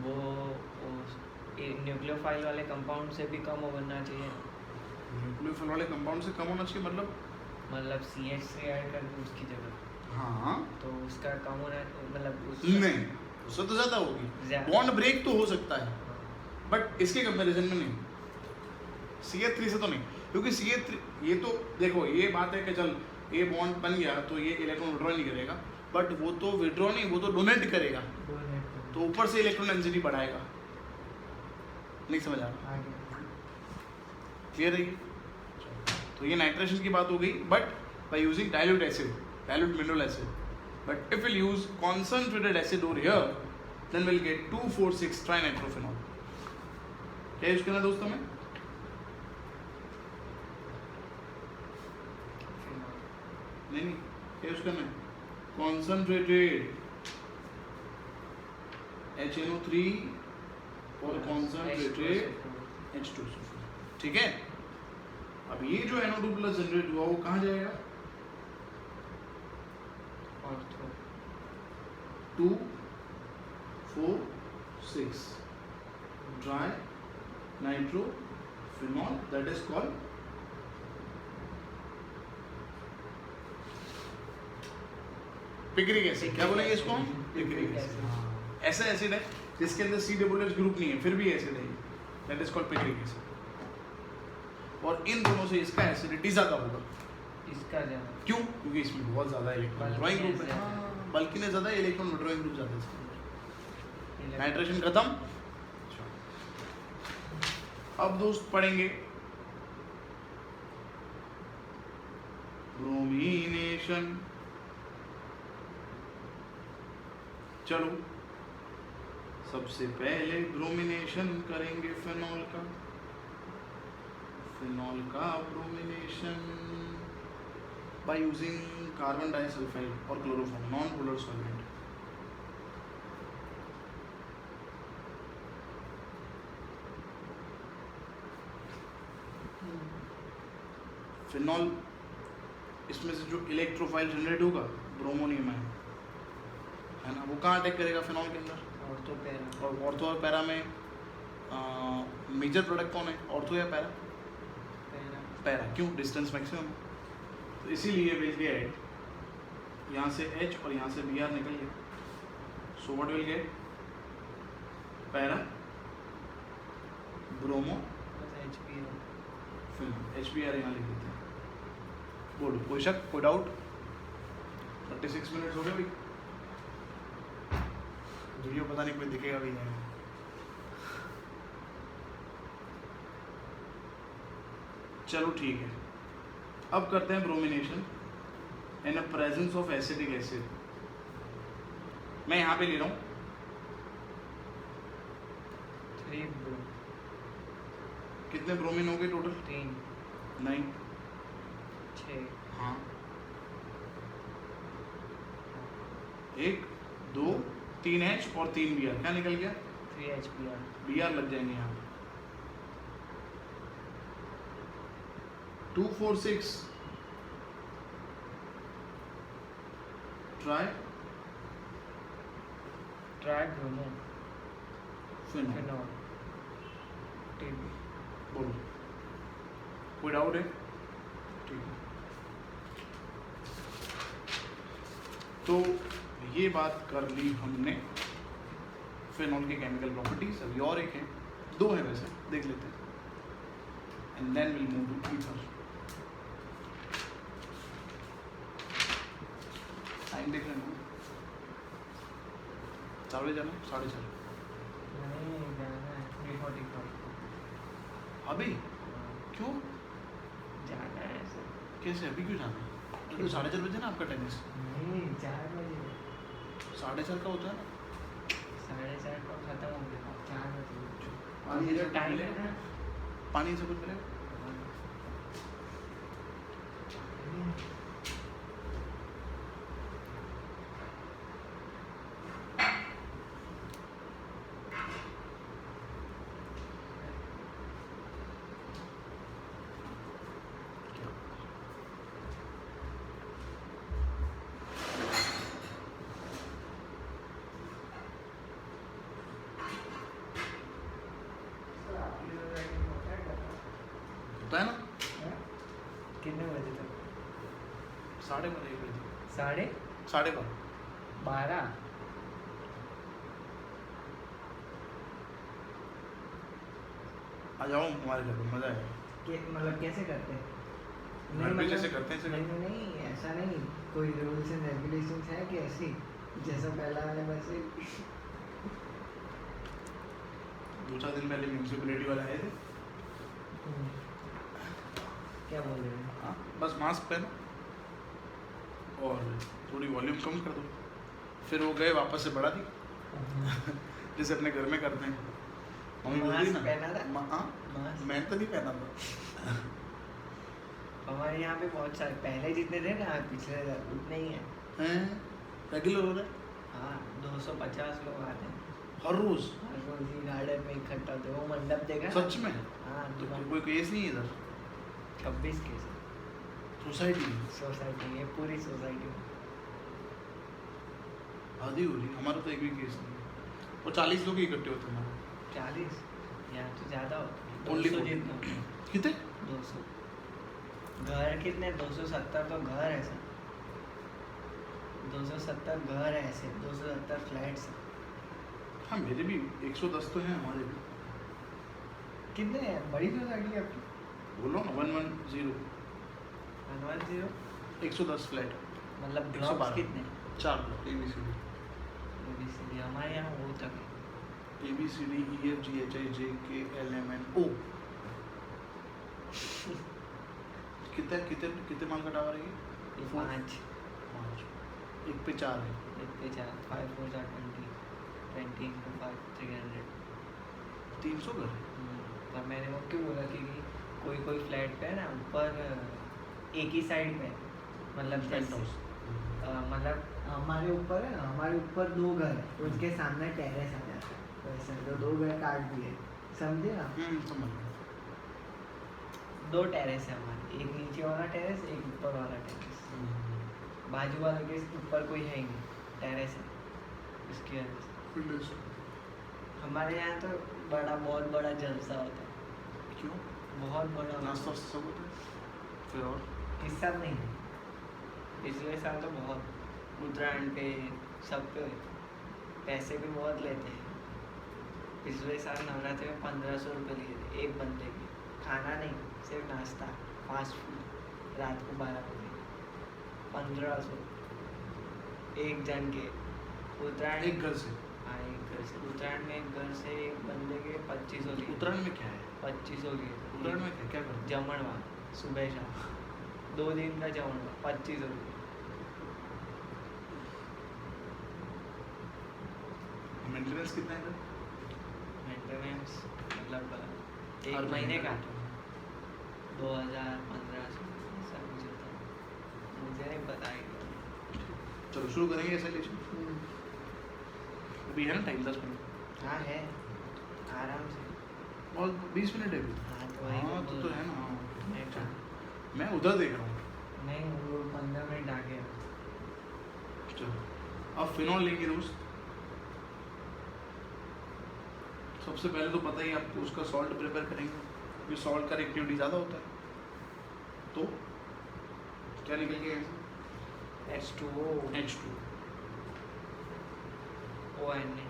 वो न्यूक्लियोफाइल वाले कंपाउंड से भी कम होना चाहिए. न्यूक्लियोफिल वाले कंपाउंड से कम होना चाहिए मतलब? मतलब CH3 ऐड कर दूँ उसकी जगह, हाँ, तो उसका कम होना, मतलब नहीं, उससे तो ज़्यादा होगी. बॉन्ड ब्रेक तो हो सकता है, बट इसके कंपैरिजन में नहीं. CH3 से तो नहीं, क्योंकि CH3 ये तो देखो ये बात है कि चल ये बॉन्ड बन गया तो ये इलेक्ट्रॉन विड्रॉ नहीं करेगा, बट वो तो विड्रॉ नहीं, वो तो डोनेट करेगा, तो ऊपर से इलेक्ट्रॉन डेंसिटी बढ़ाएगा. नहीं समझ आ रहा? क्लियर है? तो ये नाइट्रेशन की बात हो गई, but by using dilute acid, dilute mineral acid. But if will use concentrated acid over here, then will get 2,4,6 trinitrophenol. क्या यूज करना है दोस्तों में? नहीं, क्या यूज करना है? कॉन्सनट्रेटेड HNO3 और कॉन्सनट्रेटेड H2. ठीक है. अब ये जो NO2 प्लस जनरेट हुआ वो कहाँ जाएगा? Ortho 2, 4, 6 dry nitrophenol, that is called picric acid. क्या बोलेंगे इसको हम? Picric acid. ऐसा एसिड है जिसके अंदर COOH ग्रुप नहीं है फिर भी एसिड है, that is called picric acid. और इन दोनों से इसका एसिडिटी ज्यादा होगा. इसका ज़्यादा क्यों? क्योंकि इसमें बहुत ज़्यादा इलेक्ट्रॉन विड्रॉइंग ग्रुप है। ज़्यादा। हाँ, बल्कि ज़्यादा इलेक्ट्रॉन विड्रॉइंग ग्रुप ज़्यादा है इसके अंदर। नाइट्रेशन खत्म। अब दोस्त पढ़ेंगे ब्रोमिनेशन। चलो सबसे पहले ब्रोमिनेशन करेंगे फिनॉल का। फिनॉल का bromination by using carbon disulphide और chloroform non polar solvent. Phenol, इसमें से जो इलेक्ट्रोफाइल जनरेट होगा ब्रोमोनियम है ना, वो कहाँ अटैक करेगा फिनॉल के अंदर? Ortho para. और ऑर्थो और पैरा में मेजर प्रोडक्ट कौन है, ऑर्थो या पैरा? पैरा। क्यों? Distance maximum. तो इसीलिए विल गेट यहाँ से H और यहाँ से Br निकल गया। So what will get? Para bromo phenol. HBr यहाँ लिख देते हैं। बोलो, कोई शक, कोई डाउट? 36 मिनट्स हो गए भाई। वीडियो पता नहीं कोई दिखेगा भी नहीं। चलो ठीक है, अब करते हैं bromination in a presence of acidic acid. मैं यहाँ पे ले रहा हूँ 3 ब्रो। कितने ब्रोमीन हो गए टोटल? 3 नहीं, 6। हाँ, 1 2 3 H और 3 Br। क्या निकल गया? 3 HBr। Br लग जाएंगे यहाँ पे। 2 4 6 try bromo phenol. Phenol TB। बोलो, कोई डाउट है? ठीक है, तो ये बात कर ली हमने फिनॉल की केमिकल प्रॉपर्टीज। अभी और एक है, 2 है वैसे, देख लेते हैं and then will move to ether. Time देख लेना, 4 बजे जाना, 4:30। नहीं जाना है 3:45। अभी क्यों? जाना है सर। कैसे अभी क्यों जाना है? तो 4:30 बजे ना आपका टेनिस। नहीं 4 बजे। 4:30 का होता है ना। 4:30 को खत्म हो गया, 4 बजे। पानी जो टाइम है ना, पानी से कुछ मिलेगा? होता है ना। कितने बजे तक? 12:30 बजे। 12:30। 12:30। आ जाओ हमारे घर पे, मजा आएगा। मतलब कैसे करते हैं? घर पे जैसे करते हैं ऐसे नहीं नहीं ऐसा नहीं, कोई रूल्स एंड रेगुलेशंस है कि ऐसे ही जैसा पहला वाला वैसे ही? 2-4 दिन पहले म्यूनसिपैलिटी वाले आए थे। क्या बोल रहे हैं? हाँ, बस मास्क पहनो और थोड़ी वॉल्यूम कम कर दो। फिर वो गए, वापस से बढ़ा दी जैसे अपने घर में करते हैं। मम्मी बोलती मास्क पहना था? हाँ, मास्क मैं तो नहीं पहना था। हमारे यहाँ पे बहुत सारे पहले जितने थे ना, पिछले उतने ही हैं। हैं? रेगुलर हो रहा है हाँ 250 लोग आते हैं हर रोज? हर रोज ही गार्डन में इकट्ठा होते हैं। वो मंडप देखा है? सच में? हाँ तो दुकान। कोई केस नहीं है इधर? 26 केस सोसाइटी में सोसाइटी है, पूरी सोसाइटी में। आधी हो रही, हमारा तो एक भी केस नहीं है। वो 40 लोग ही इकट्ठे होते हैं। 40 यहाँ तो ज़्यादा होता है। Only 200 40। जितना। कितने? 200 घर कितने? 270 तो घर है सर। 270 घर है ऐसे, 270 फ्लैट्स हैं। हाँ, मेरे भी 110 तो हैं, हमारे भी। कितने हैं? बड़ी सोसाइटी है आपकी? बोलो ना, 110। 110 110 फ्लैट, मतलब 112 ब्लॉक्स कितने 4 ब्लॉक ABCD, ABCD हमारे यहाँ वो तक है ABCD EFGHIJKLMNO। कितने कितने कितने माल का टावर है ये? ये 5 5, एक पे 4 है। एक पे 4 5 4 4 20 into 5 300 300 घर है। पर मैंने वो क्यों बोला कि कोई कोई फ्लैट पे है ना ऊपर एक ही साइड पे है। मतलब पेंट जैसे हाउस। मतलब हमारे ऊपर है ना, हमारे ऊपर 2 घर है, उसके सामने टेरेस आ जाता है, वैसे तो 2 घर काट दिए, समझे ना? समझ गया। 2 टेरेस है हमारे, एक नीचे वाला टेरेस एक ऊपर वाला टेरेस। बाजू वाले के ऊपर कोई है ही नहीं, टेरेस है इसकी वजह से। हमारे यहाँ तो बहुत बड़ा जलसा होता है, क्यों? बहुत बड़ा नाश्ता वास्ता सब होता है फिर और इस साल नहीं, पिछले साल तो बहुत उत्तरायण पे सब पे पैसे भी बहुत लेते हैं। पिछले साल नवरात्रि में 1500 रुपये लिए थे एक बंदे के, खाना नहीं सिर्फ नाश्ता फास्ट फूड रात को 12 बजे 1500 एक जन के। उत्तरायण एक घर से। हाँ एक घर से, उत्तरायण में एक घर से एक बंदे के 2500 लिए। उत्तरायण में क्या है? 2500 लिए उत्तरायण में क्या क्या करते जमणवा सुबह शाम 2 दिन का जमणवा 2500 रुपये। मेंटेनेंस कितना है? मेंटेनेंस मतलब हर एक महीने का का? 2000 1500 ऐसा कुछ होता है, मुझे नहीं पता है। चलो शुरू करेंगे ऐसा लेशन। अभी है ना टाइम 10 मिनट हाँ है आराम से। और 20 मिनट है अभी। हाँ तो वही हाँ तो तो है ना। मैं कहा मैं उधर देख रहा हूँ। नहीं वो 15 मिनट आगे है। चलो अब फिनॉल लेंगे दोस्त। सबसे पहले तो पता ही आपको उसका सॉल्ट प्रिपेयर करेंगे, क्योंकि सॉल्ट का रिएक्टिविटी ज़्यादा होता है। तो क्या निकल गया H2O H2। ONA।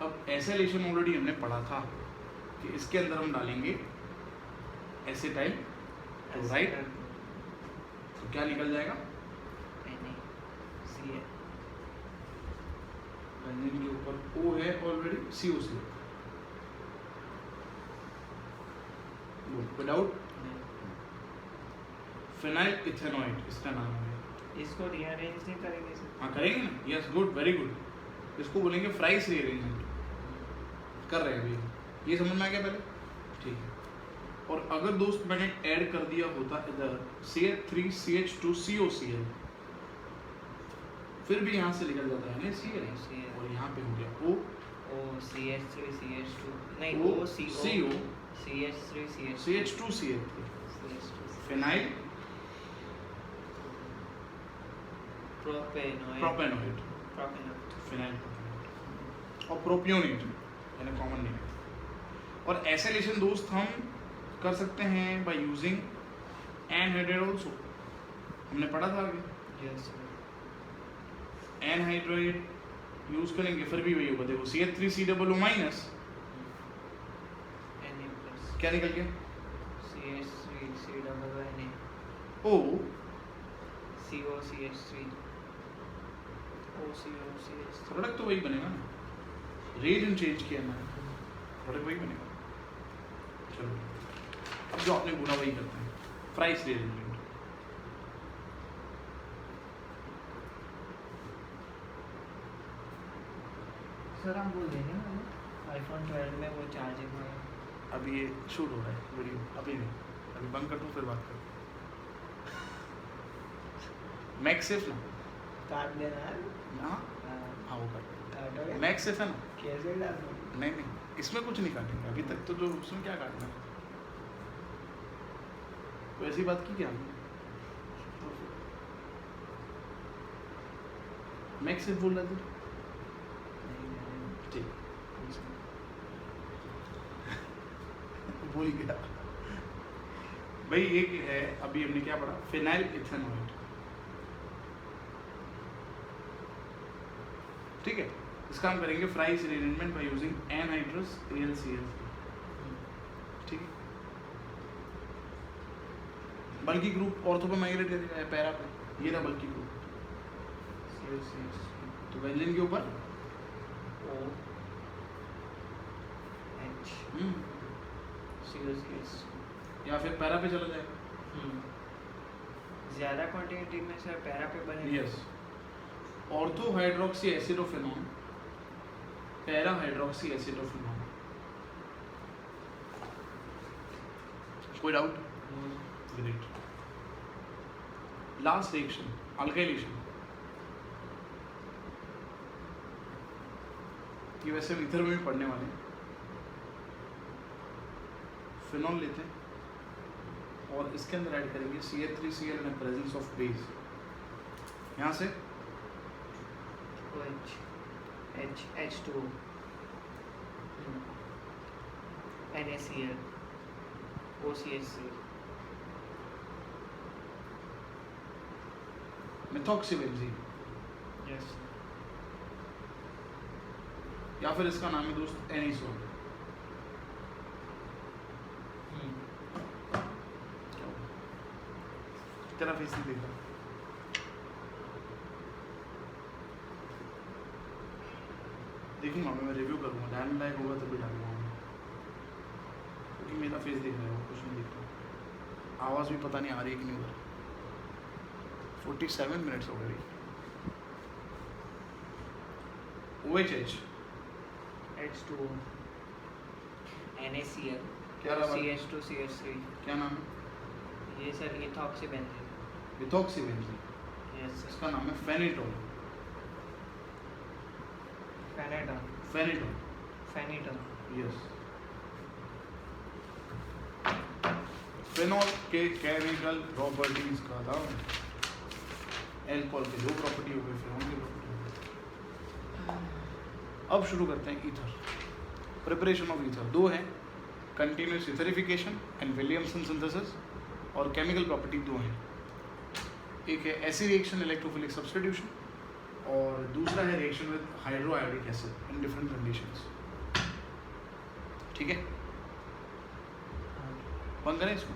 अब एसेलेशन ऑलरेडी हमने पढ़ा था कि इसके अंदर हम डालेंगे एसिटाइल क्लोराइड, तो क्या निकल जाएगा? NaCl बेंजीन के ऊपर O है already, COC without phenyl ethanoid इसका नाम है। इसको रीअरेंज नहीं करेंगे सर? हाँ करेंगे ना, यस गुड वेरी गुड। इसको बोलेंगे फ्राइस रीअरेंजमेंट। कर रहे हैं अभी, ये समझ में आ गया पहले? ठीक है। और अगर दोस्त मैंने ऐड कर दिया होता इधर CH3CH2COCl, फिर भी यहाँ से निकल जाता है ना Cl, और यहाँ पे हो गया O CH3CH2 नहीं O CO CH3CH2 CH2Cl, phenyl propanoid, phenyl और प्रोपियोनेट यानी कॉमन नेम। और एसेलेशन दोस्त हम कर सकते हैं बाय यूजिंग एनहाइड्राइड आल्सो, हमने पढ़ा था आगे। एनहाइड्राइड यूज करेंगे फिर भी वही होगा। देखो CH3COO माइनस क्या निकल गया? CH3COONA O COCH3 OCOCH3 product तो वही बनेगा ना, रेट चेंज किया ना, प्रोडक्ट वही बनेगा। चलो अब जो आपने बोला वही करते हैं, फ्राइस रीअरेंजमेंट। सर हम बोल देंगे ना iPhone 12 में वो चार्जिंग है। अभी ये शूट हो रहा है वीडियो, अभी नहीं, अभी बंद कर दूँ फिर बात कर। मैक्स सेफ ना? काट देना है। हाँ हाँ, हाँ वो कर, काटोगे? मैक्स सेफ है ना? कैसे डालोगे? नहीं नहीं इसमें कुछ नहीं काटेंगे अभी तक तो, जो उसमें क्या काटना है, तो ऐसी बात की क्या हमने? मैक्स सेफ बोल रहे थे? ठीक भूल गया भाई। एक है अभी हमने क्या पढ़ा, फिनाइल इथेनॉइड, ठीक है। इसका हम करेंगे Fries rearrangement by using anhydrous AlCl, ठीक है। बल्कि ग्रुप ऑर्थो पे माइग्रेट करेगा, पैरा पे, ये रहा बल्कि ग्रुप। तो बेंजीन के ऊपर OH या फिर पैरा पे चला जाएगा। ज़्यादा क्वांटिटी में सर पैरा पे बनेगा। Yes, ortho hydroxy acetophenone, para hydroxy acetophenone. कोई doubt? Great. Last reaction alkylation. ये वैसे हम इथर में भी पढ़ने वाले हैं। फिनॉल लेते हैं और इसके अंदर ऐड करेंगे CH3Cl in presence of base. यहाँ से OH H2O NaCl OCH3 मेथॉक्सीबेंजीन, yes या फिर इसका नाम है दोस्त एनिसोल। तेरा फेस नहीं दिख रहा। देखूंगा मैं रिव्यू करूंगा, डालने लायक होगा तभी डालूंगा मैं, क्योंकि मेरा फेस दिख रहा है, वो कुछ नहीं दिख रहा। आवाज़ भी पता नहीं आ रही है कि नहीं हो रही। 47 मिनट्स हो गए। OHH H2O NaCl क्या रहा? CH2 CH3 क्या नाम है? ये सर इथॉक्सीबेंजीन। मिथॉक्सीबेंजीन, यस सर इसका नाम है फेनिटोल। फेनेटॉन फेनिटोल, फेनिटॉन यस। फेनॉल के केमिकल प्रॉपर्टीज का था, एल्कोहल की जो प्रॉपर्टी हो गई फेनॉल की प्रॉपर्टी हो गई। अब शुरू करते हैं ईथर। प्रिपरेशन ऑफ ईथर दो हैं, कंटिन्यूस इथरिफिकेशन एंड विलियमसन सिंथेसिस, और केमिकल प्रॉपर्टी दो हैं। एक है एसिड रिएक्शन इलेक्ट्रोफिलिक सब्स्टिट्यूशन, और दूसरा है reaction with hydroiodic acid in different conditions. ठीक है, बंद करें इसको।